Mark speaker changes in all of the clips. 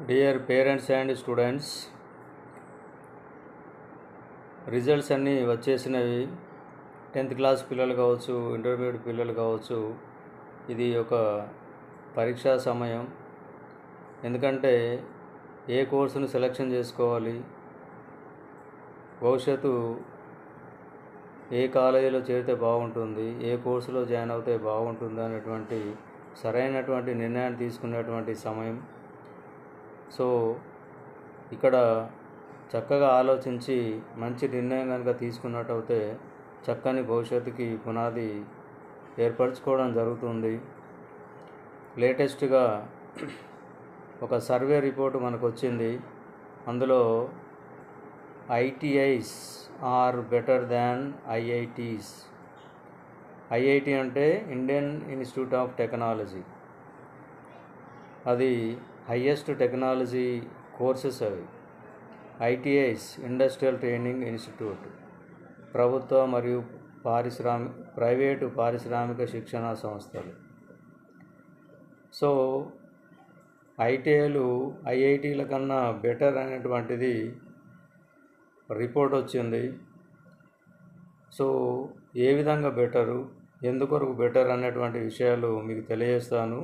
Speaker 1: Dear parents and students, results అన్నీ వచ్చేసినవి. 10th class పిల్లలు కావచ్చు, ఇంటర్మీడియట్ పిల్లలు కావచ్చు. ఇది ఒక పరీక్షా సమయం. ఎందుకంటే ఏ కోర్సును సెలెక్షన్ చేసుకోవాలి, భవిష్యత్తు ఏ కాలేజీలో చేరితే బాగుంటుంది, ఏ కోర్సులో జాయిన్ అవుతే బాగుంటుంది అనేటువంటి సరైనటువంటి నిర్ణయాన్ని తీసుకునేటువంటి సమయం. సో ఇక్కడ చక్కగా ఆలోచించి మంచి నిర్ణయం కనుక తీసుకున్నట్టయితే చక్కని భవిష్యత్తుకి పునాది ఏర్పరచుకోవడం జరుగుతుంది. లేటెస్ట్గా ఒక సర్వే రిపోర్టు మనకు వచ్చింది. అందులో ITIs are better than IITs. IIT అంటే ఇండియన్ ఇన్స్టిట్యూట్ ఆఫ్ టెక్నాలజీ. అది హయ్యెస్ట్ టెక్నాలజీ కోర్సెస్ అవి. ఐటీఐస్ ఇండస్ట్రియల్ ట్రైనింగ్ ఇన్స్టిట్యూట్ ప్రభుత్వ మరియు ప్రైవేటు పారిశ్రామిక శిక్షణా సంస్థలు. సో ఐటీఐలు ఐఐటీల కన్నా బెటర్ అనేటువంటిది రిపోర్ట్ వచ్చింది. సో ఏ విధంగా బెటరు, ఎందుకొరకు బెటర్ అనేటువంటి విషయాలు మీకు తెలియజేస్తాను.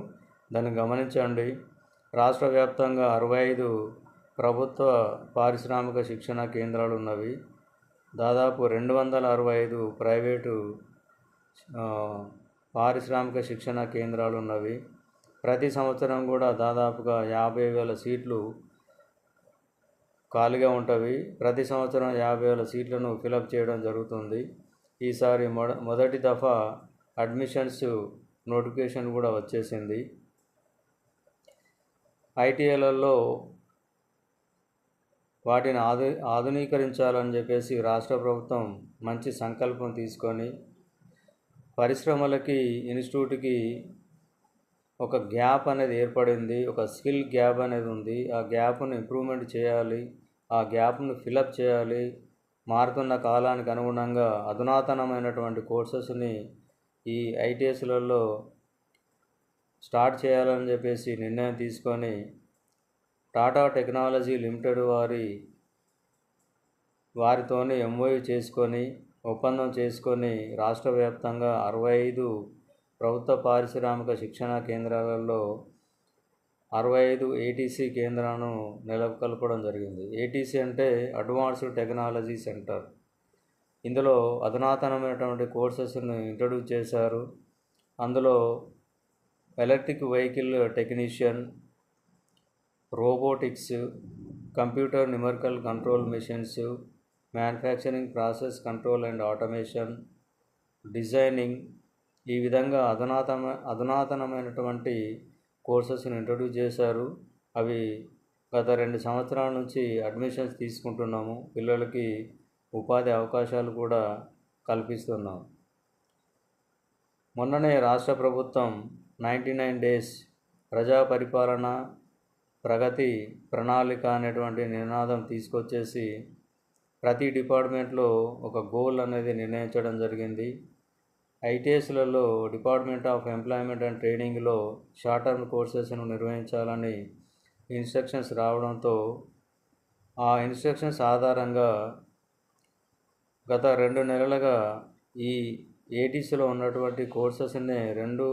Speaker 1: దాన్ని గమనించండి. రాష్ట్ర వ్యాప్తంగా 65 ప్రభుత్వ పారిశ్రామిక శిక్షణా కేంద్రాలు ఉన్నవి. దాదాపు 265 ప్రైవేటు పారిశ్రామిక శిక్షణా కేంద్రాలు ఉన్నవి. ప్రతి సంవత్సరం కూడా దాదాపుగా 50,000 సీట్లు ఖాళీగా ఉంటవి. ప్రతి సంవత్సరం 50,000 సీట్లను ఫిలప్ చేయడం జరుగుతుంది. ఈసారి మొదటి దఫా అడ్మిషన్స్ నోటిఫికేషన్ కూడా వచ్చేసింది. ఐటీఐలలో వాటిని ఆధునీకరించాలని చెప్పేసి రాష్ట్ర ప్రభుత్వం మంచి సంకల్పం తీసుకొని పరిశ్రమలకి, ఇన్స్టిట్యూట్కి ఒక గ్యాప్ అనేది ఏర్పడింది. ఒక స్కిల్ గ్యాప్ అనేది ఉంది. ఆ గ్యాప్ను ఇంప్రూవ్మెంట్ చేయాలి, ఆ గ్యాప్ను ఫిలప్ చేయాలి. మారుతున్న కాలానికి అనుగుణంగా అధునాతనమైనటువంటి కోర్సెస్ని ఈ ఐటీఎస్లలో స్టార్ట్ చేయాలని చెప్పేసి నిర్ణయం తీసుకొని టాటా టెక్నాలజీ లిమిటెడ్ వారితోని ఎంఓయూ చేసుకొని ఒప్పందం చేసుకొని రాష్ట్ర వ్యాప్తంగా 65 ప్రభుత్వ పారిశ్రామిక శిక్షణా కేంద్రాలలో 65 ఏటీసీ కేంద్రాలను నెలకొల్పడం జరిగింది. ఏటీసీ అంటే అడ్వాన్స్డ్ టెక్నాలజీ సెంటర్. ఇందులో అధునాతనమైనటువంటి కోర్సెస్ను ఇంట్రడ్యూస్ చేశారు. అందులో electric vehicle technician, robotics, computer numerical control machines, manufacturing process control and automation, designing, ఈ విధంగా అధునాతనమైనటువంటి కోర్సెస్ని ఇంట్రడ్యూస్ చేశారు. అవి గత 2 సంవత్సరాల నుంచి అడ్మిషన్స్ తీసుకుంటున్నాము. పిల్లలకి ఉపాధి అవకాశాలు కూడా కల్పిస్తున్నాం. మొన్ననే రాష్ట్ర ప్రభుత్వం 99 డేస్ ప్రజా పరిపాలన ప్రగతి ప్రణాళిక అనేటువంటి నినాదం తీసుకొచ్చేసి ప్రతి డిపార్ట్మెంట్లో ఒక గోల్ అనేది నిర్ణయించడం జరిగింది. ఐటీఎస్లలో డిపార్ట్మెంట్ ఆఫ్ ఎంప్లాయ్మెంట్ అండ్ ట్రైనింగ్లో షార్ట్ టర్మ్ కోర్సెస్ను నిర్వహించాలని ఇన్స్ట్రక్షన్స్ రావడంతో ఆ ఇన్స్ట్రక్షన్స్ ఆధారంగా గత 2 నెలలుగా ఈ ఏటీసీలో ఉన్నటువంటి కోర్సెస్ని 2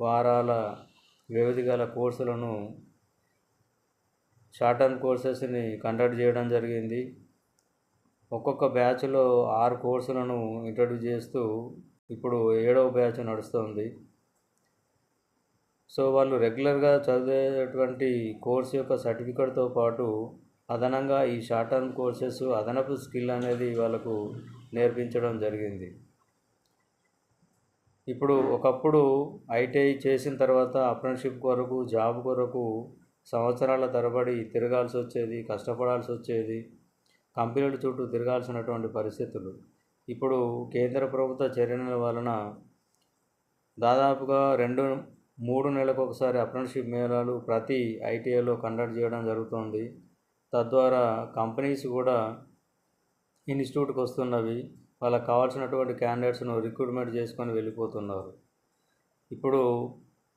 Speaker 1: వారాల వ్యవధి గల కోర్సులను షార్ట్ టర్మ్ కోర్సెస్ని కండక్ట్ చేయడం జరిగింది. ఒక్కొక్క బ్యాచ్లో 6 కోర్సులను ఇంట్రడ్యూస్ చేస్తూ ఇప్పుడు 7వ బ్యాచ్ నడుస్తుంది. సో వాళ్ళు రెగ్యులర్గా చదివేటువంటి కోర్సు యొక్క సర్టిఫికెట్తో పాటు అదనంగా ఈ షార్ట్ టర్మ్ కోర్సెస్ అదనపు స్కిల్ అనేది వాళ్ళకు నేర్పించడం జరిగింది. ఇప్పుడు ఒకప్పుడు ఐటీఐ చేసిన తర్వాత అప్రెంటిస్షిప్ కొరకు, జాబ్ కొరకు సంవత్సరాల తరబడి తిరగాల్సి వచ్చేది, కష్టపడాల్సి వచ్చేది, కంపెనీల చుట్టూ తిరగాల్సినటువంటి పరిస్థితులు. ఇప్పుడు కేంద్ర ప్రభుత్వ చర్యల వలన దాదాపుగా 2-3 నెలలకు ఒకసారి అప్రెంటిస్షిప్ మేళాలు ప్రతి ఐటీఐలో కండక్ట్ చేయడం జరుగుతుంది. తద్వారా కంపెనీస్ కూడా ఇన్స్టిట్యూట్కి వస్తున్నవి. వాళ్ళకి కావాల్సినటువంటి క్యాండిడేట్స్ను రిక్రూట్మెంట్ చేసుకొని వెళ్ళిపోతున్నారు. ఇప్పుడు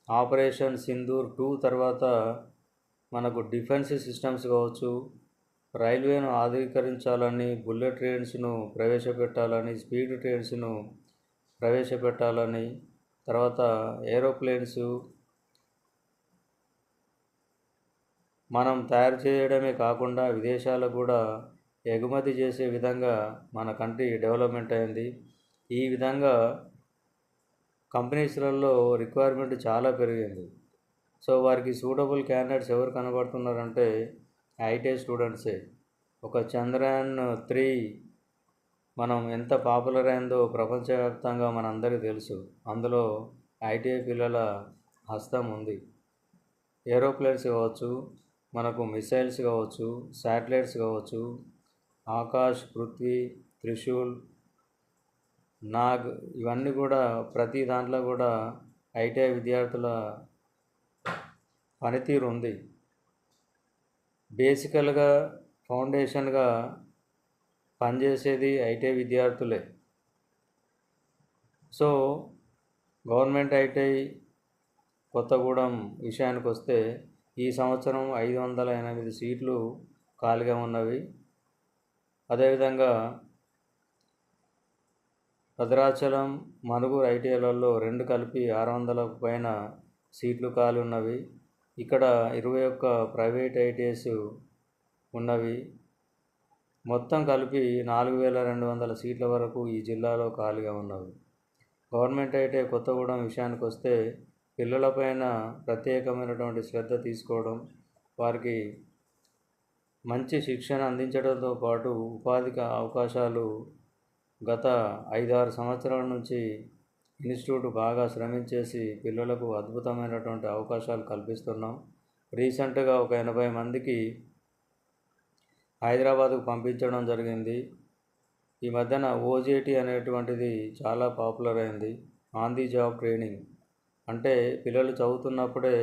Speaker 1: ఆపరేషన్ సింధూర్ 2 తర్వాత మనకు డిఫెన్స్ సిస్టమ్స్ కావచ్చు, రైల్వేను ఆధునీకరించాలని, బుల్లెట్ ట్రైన్స్ను ప్రవేశపెట్టాలని, స్పీడ్ ట్రైన్స్ను ప్రవేశపెట్టాలని, తర్వాత ఏరోప్లేన్స్ మనం తయారు చేయడమే కాకుండా విదేశాలకు కూడా ఎగుమతి చేసే విధంగా మన కంట్రీ డెవలప్మెంట్ అయింది. ఈ విధంగా కంపెనీస్లలో రిక్వైర్మెంట్ చాలా పెరిగింది. సో వారికి సూటబుల్ క్యాండిడేట్స్ ఎవరు కనబడుతున్నారంటే ఐటీఐ స్టూడెంట్సే. ఒక చంద్రయాన్-3 మనం ఎంత పాపులర్ అయిందో ప్రపంచవ్యాప్తంగా మనందరికీ తెలుసు. అందులో ఐటీఐ పిల్లల హస్తం ఉంది. ఏరోప్లేన్స్ కావచ్చు, మనకు మిసైల్స్ కావచ్చు, శాటిలైట్స్ కావచ్చు, ఆకాష్, పృథ్వీ, త్రిశూల్, నాగ్ ఇవన్నీ కూడా ప్రతి దాంట్లో కూడా ఐటీఐ విద్యార్థుల పనితీరు ఉంది. బేసికల్గా ఫౌండేషన్గా పనిచేసేది ఐటీఐ విద్యార్థులే. సో గవర్నమెంట్ ఐటీఐ కొత్తగూడెం విషయానికి వస్తే ఈ సంవత్సరం 508 సీట్లు ఖాళీగా ఉన్నవి. అదేవిధంగా భద్రాచలం, మనుగురు ఐటీఐలలో 2 కలిపి 600కు పైన సీట్లు ఖాళీ ఉన్నవి. ఇక్కడ 21 ప్రైవేట్ ఐటీఐస్ ఉన్నవి. మొత్తం కలిపి 4200 సీట్ల వరకు ఈ జిల్లాలో ఖాళీగా ఉన్నవి. గవర్నమెంట్ ఐటీఐ కొత్తగూడెం విషయానికి వస్తే పిల్లలపైన ప్రత్యేకమైనటువంటి శ్రద్ధ తీసుకోవడం, వారికి మంచి శిక్షణ అందించడంతో పాటు ఉపాధికి అవకాశాలు గత 5-6 సంవత్సరాల నుంచి ఇన్స్టిట్యూట్ బాగా శ్రమించేసి పిల్లలకు అద్భుతమైనటువంటి అవకాశాలు కల్పిస్తున్నాం. రీసెంట్గా ఒక 80 మందికి హైదరాబాద్కు పంపించడం జరిగింది. ఈ మధ్యన ఓజేటీ అనేటువంటిది చాలా పాపులర్ అయింది. ఆన్ ది జాబ్ ట్రైనింగ్ అంటే పిల్లలు చదువుతున్నప్పుడే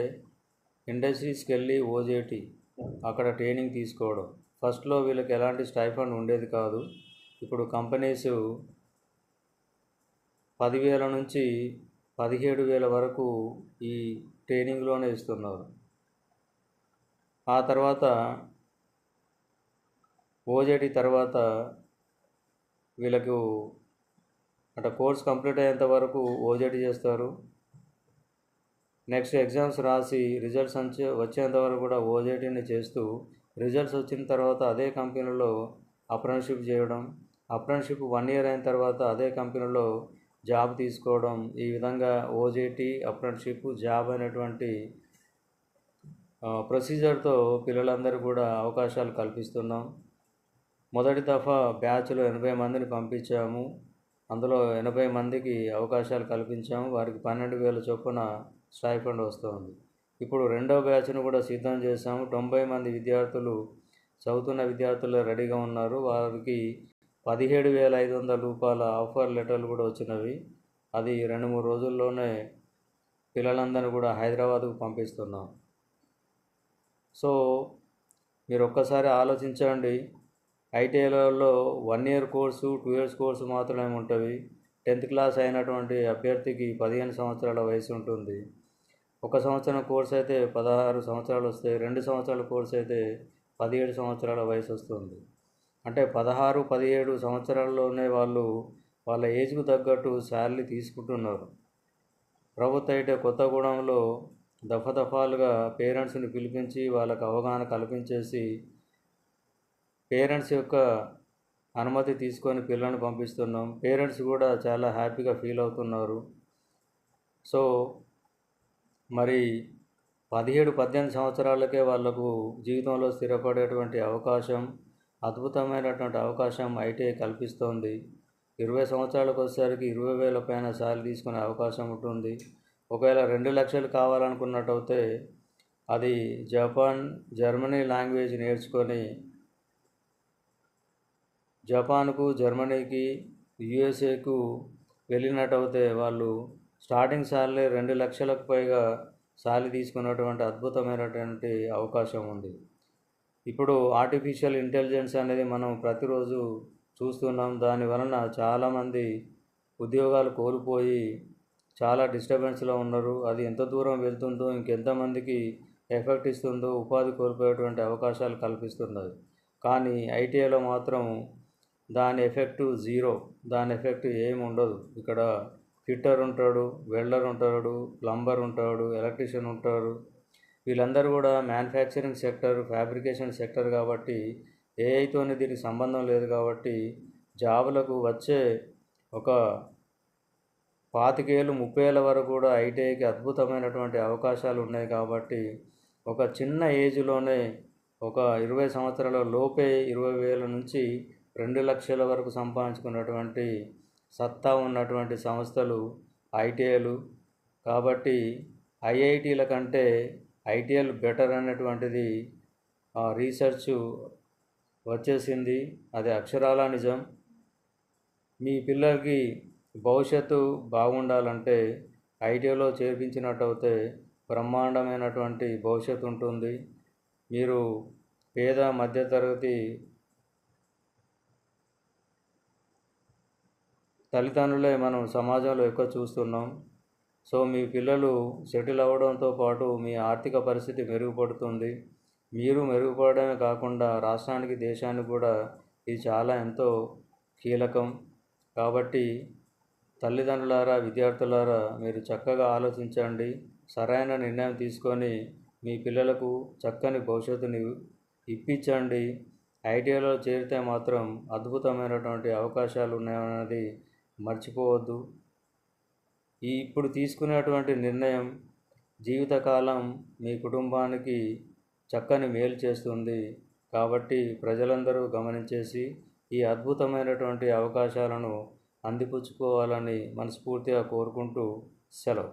Speaker 1: ఇండస్ట్రీస్కి వెళ్ళి ఓజేటీ అక్కడ ట్రైనింగ్ తీసుకోవడం. ఫస్ట్లో వీళ్ళకి ఎలాంటి స్టైఫండ్ ఉండేది కాదు. ఇప్పుడు కంపెనీస్ 10,000 నుంచి 17,000 వరకు ఈ ట్రైనింగ్లోనే ఇస్తున్నారు. ఆ తర్వాత ఓజేటీ తర్వాత వీళ్ళకు అంటే కోర్స్ కంప్లీట్ అయ్యేంత వరకు ఓజేటీ చేస్తారు. నెక్స్ట్ ఎగ్జామ్స్ రాసి రిజల్ట్స్ వచ్చేంత వరకు కూడా ఓజేటీని చేస్తూ రిజల్ట్స్ వచ్చిన తర్వాత అదే కంపెనీలో అప్రెంటిస్షిప్ చేయడం, అప్రెంటిస్షిప్ 1 ఇయర్ అయిన తర్వాత అదే కంపెనీలో జాబ్ తీసుకోవడం. ఈ విధంగా ఓజేటీ, అప్రెంటిస్షిప్, జాబ్ అనేటువంటి ప్రొసీజర్తో పిల్లలందరూ కూడా అవకాశాలు కల్పిస్తున్నాం. మొదటి దఫా బ్యాచ్లో 80 మందిని పంపించాము. అందులో 80 మందికి అవకాశాలు కల్పించాము. వారికి 12,000 చొప్పున స్టైఫండ్ వస్తుంది. ఇప్పుడు రెండో బ్యాచ్ను కూడా సిద్ధం చేశాము. 90 మంది విద్యార్థులు చదువుతున్న విద్యార్థులు రెడీగా ఉన్నారు. వారికి 17,500 రూపాయల ఆఫర్ లెటర్లు కూడా వచ్చినవి. అది 2-3 రోజుల్లోనే పిల్లలందరినీ కూడా హైదరాబాద్కు పంపిస్తున్నాం. సో మీరు ఒక్కసారి ఆలోచించండి. ఐటీఐలలో 1 ఇయర్ కోర్సు, 2 ఇయర్స్ కోర్సు మాత్రమే ఉంటుంది. 10th క్లాస్ అయినటువంటి అభ్యర్థికి 15 సంవత్సరాల వయసు ఉంటుంది. 1 సంవత్సరం కోర్సు అయితే 16 సంవత్సరాలు వస్తాయి. 2 సంవత్సరాల కోర్సు అయితే 17 సంవత్సరాల వయసు వస్తుంది. అంటే 16, 17 సంవత్సరాల్లోనే వాళ్ళు వాళ్ళ ఏజ్కు తగ్గట్టు శాలరీ తీసుకుంటున్నారు. ప్రభుత్వ ఐటీఐ కొత్తగూడెంలో దఫాలుగా పేరెంట్స్ని పిలిపించి వాళ్ళకు అవగాహన కల్పించేసి పేరెంట్స్ యొక్క అనుమతి తీసుకొని పిల్లల్ని పంపిస్తున్నాం. పేరెంట్స్ కూడా చాలా హ్యాపీగా ఫీల్ అవుతున్నారు. సో మరి 17-18 సంవత్సరాలకే వాళ్ళకు జీవితంలో స్థిరపడేటువంటి అవకాశం, అద్భుతమైనటువంటి అవకాశం ఐటీఐ కల్పిస్తోంది. 20 సంవత్సరాలకు వచ్చేసరికి 20,000 పైన శాలరీ తీసుకునే అవకాశం ఉంటుంది. ఒకవేళ 2 లక్షలు కావాలనుకున్నట్టయితే అది జపాన్, జర్మనీ లాంగ్వేజ్ నేర్చుకొని జపాన్కు, జర్మనీకి, యూఎస్ఏకు వెళ్ళినట్టయితే వాళ్ళు స్టార్టింగ్ శాలరీ 2 లక్షలకు పైగా శాలరీ తీసుకున్నటువంటి అద్భుతమైనటువంటి అవకాశం ఉంది. ఇప్పుడు ఆర్టిఫిషియల్ ఇంటెలిజెన్స్ అనేది మనం ప్రతిరోజు చూస్తున్నాం. దాని వలన చాలామంది ఉద్యోగాలు కోల్పోయి చాలా డిస్టర్బెన్స్లో ఉన్నారు. అది ఎంత దూరం వెళ్తుందో, ఇంకెంతమందికి ఎఫెక్ట్ ఇస్తుందో, ఉపాధి కోల్పోయేటువంటి అవకాశాలు కల్పిస్తున్నది. కానీ ఐటీఐలో మాత్రం దాని ఎఫెక్టు జీరో, దాని ఎఫెక్ట్ ఏమి ఉండదు. ఇక్కడ ఫిట్టర్ ఉంటాడు, వెల్డర్ ఉంటాడు, ప్లంబర్ ఉంటాడు, ఎలక్ట్రీషియన్ ఉంటారు. వీళ్ళందరూ కూడా మ్యానుఫ్యాక్చరింగ్ సెక్టర్, ఫ్యాబ్రికేషన్ సెక్టర్ కాబట్టి ఏఐతోని దీనికి సంబంధం లేదు కాబట్టి జాబులకు వచ్చే ఒక 25 ఏళ్ళు 30 ఏళ్ళ వరకు కూడా ఐటీఐకి అద్భుతమైనటువంటి అవకాశాలు ఉన్నాయి కాబట్టి ఒక చిన్న ఏజ్లోనే ఒక 20 సంవత్సరాల లోపే 20,000 నుంచి 2 లక్షల వరకు సంపాదించుకున్నటువంటి సత్తా ఉన్నటువంటి సంస్థలు ఐటీఐలు. కాబట్టి ఐఐటీల కంటే ఐటీఐలు బెటర్ అనేటువంటిది రీసెర్చ్ వచ్చేసింది. అది అక్షరాల నిజం. మీ పిల్లలకి భవిష్యత్తు బాగుండాలంటే ఐటీఐలో చేర్పించినట్టయితే బ్రహ్మాండమైనటువంటి భవిష్యత్తు ఉంటుంది. మీరు పేద మధ్యతరగతి తల్లిదండ్రులే మనం సమాజంలో ఎక్కువ చూస్తున్నాం. సో మీ పిల్లలు సెటిల్ అవ్వడంతో పాటు మీ ఆర్థిక పరిస్థితి మెరుగుపడుతుంది. మీరు మెరుగుపడమే కాకుండా రాష్ట్రానికి, దేశానికి కూడా ఇది చాలా ఎంతో కీలకం. కాబట్టి తల్లిదండ్రులారా, విద్యార్థులారా, మీరు చక్కగా ఆలోచించండి. సరైన నిర్ణయం తీసుకొని మీ పిల్లలకు చక్కని భవిష్యత్తుని ఇప్పించండి. ఐటీఐలో చేరితే మాత్రం అద్భుతమైనటువంటి అవకాశాలు ఉన్నాయన్నది మర్చిపోవద్దు. ఇప్పుడు తీసుకునేటువంటి నిర్ణయం జీవితకాలం మీ కుటుంబానికి చక్కని మేలు చేస్తుంది. కాబట్టి ప్రజలందరూ గమనించేసి ఈ అద్భుతమైనటువంటి అవకాశాలను అందిపుచ్చుకోవాలని మనస్ఫూర్తిగా కోరుకుంటూ సెలవు.